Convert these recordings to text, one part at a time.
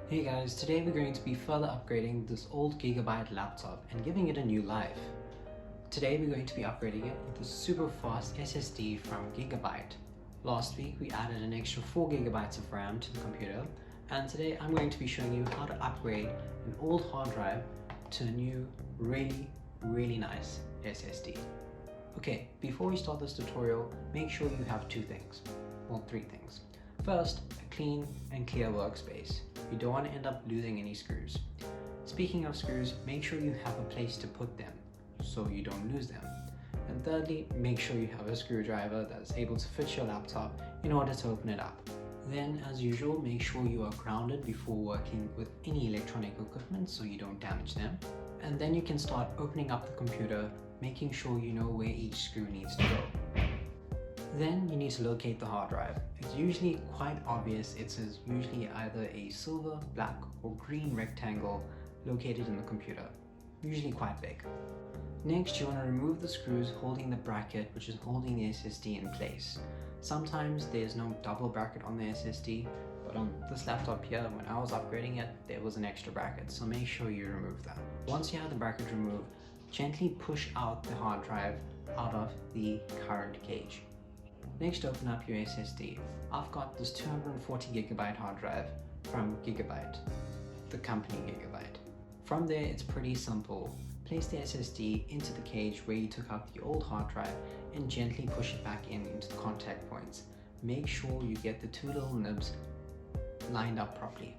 Hey guys, today we're going to be further upgrading this old Gigabyte laptop and giving it a new life. Today we're going to be upgrading it with a super fast SSD from Gigabyte. Last week we added an extra 4 gigabytes of RAM to the computer, and today I'm going to be showing you how to upgrade an old hard drive to a new, really nice SSD. Okay, before we start this tutorial, make sure you have three things. First, a clean and clear workspace. You don't want to end up losing any screws. Speaking of screws, make sure you have a place to put them so you don't lose them. And thirdly, make sure you have a screwdriver that's able to fit your laptop in order to open it up. Then, as usual, make sure you are grounded before working with any electronic equipment so you don't damage them. And then you can start opening up the computer, making sure you know where each screw needs to go. Then you need to locate the hard drive. It's usually quite obvious. It's usually either a silver, black or green rectangle located in the computer, usually quite big. Next, you want to remove the screws holding the bracket which is holding the SSD in place. Sometimes there's no double bracket on the SSD, but on this laptop here, when I was upgrading it, there was an extra bracket, so make sure you remove that. Once you have the bracket removed, gently push out the hard drive out of the current cage. Next, open up your SSD. I've got this 240 gigabyte hard drive from Gigabyte, the company Gigabyte. From there, it's pretty simple. Place the SSD into the cage where you took out the old hard drive and gently push it back into the contact points. Make sure you get the two little nibs lined up properly.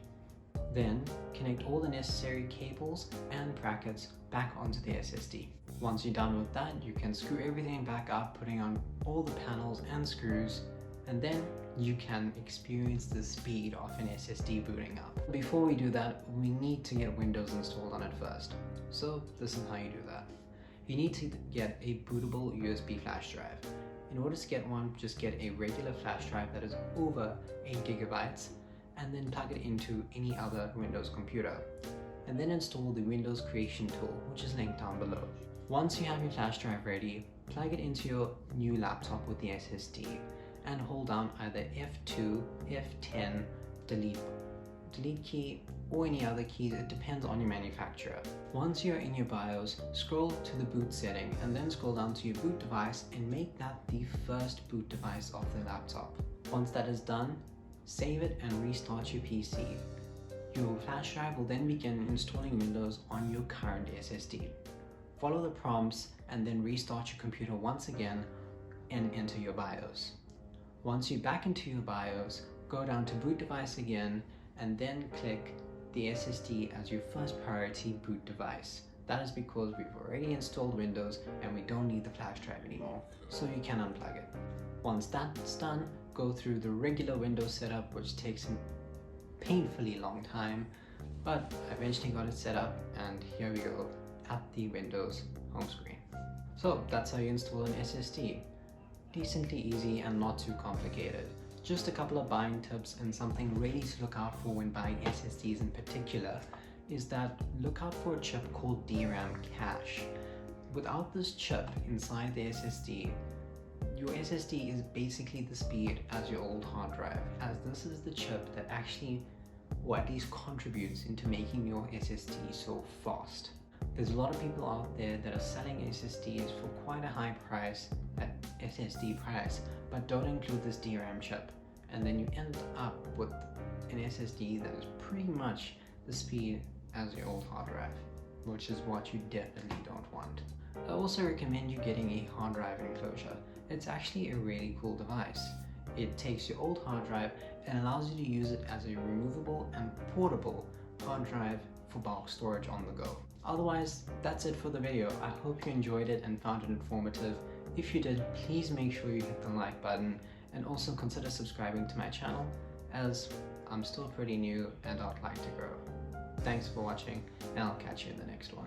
Then, connect all the necessary cables and brackets back onto the SSD. Once you're done with that, you can screw everything back up, putting on all the panels and screws, and then you can experience the speed of an SSD booting up. Before we do that, we need to get Windows installed on it first. So this is how you do that. You need to get a bootable USB flash drive. In order to get one, just get a regular flash drive that is over 8 gigabytes and then plug it into any other Windows computer. And then install the Windows Creation tool, which is linked down below. Once you have your flash drive ready, plug it into your new laptop with the SSD and hold down either F2, F10, delete key, or any other keys. It depends on your manufacturer. Once you're in your BIOS, scroll to the boot setting and then scroll down to your boot device and make that the first boot device of the laptop. Once that is done, save it and restart your PC. Your flash drive will then begin installing Windows on your current SSD. Follow the prompts and then restart your computer once again and enter your BIOS. Once you're back into your BIOS, go down to boot device again and then click the SSD as your first priority boot device. That is because we've already installed Windows and we don't need the flash drive anymore, so you can unplug it. Once that's done, go through the regular Windows setup, which takes a painfully long time, but I eventually got it set up, and here we go at the Windows home screen. So that's how you install an SSD. Decently easy and not too complicated. Just a couple of buying tips, and something really to look out for when buying SSDs in particular is that look out for a chip called DRAM cache. Without this chip inside the SSD, your SSD is basically the speed as your old hard drive, as this is the chip that actually, or at least contributes into making your SSD so fast. There's a lot of people out there that are selling SSDs for quite a high price, SSD price, but don't include this DRAM chip. And then you end up with an SSD that is pretty much the speed as your old hard drive, which is what you definitely don't want. I also recommend you getting a hard drive enclosure. It's actually a really cool device. It takes your old hard drive and allows you to use it as a removable and portable hard drive for bulk storage on the go. Otherwise, that's it for the video. I hope you enjoyed it and found it informative. If you did, please make sure you hit the like button and also consider subscribing to my channel, as I'm still pretty new and I'd like to grow. Thanks for watching, and I'll catch you in the next one.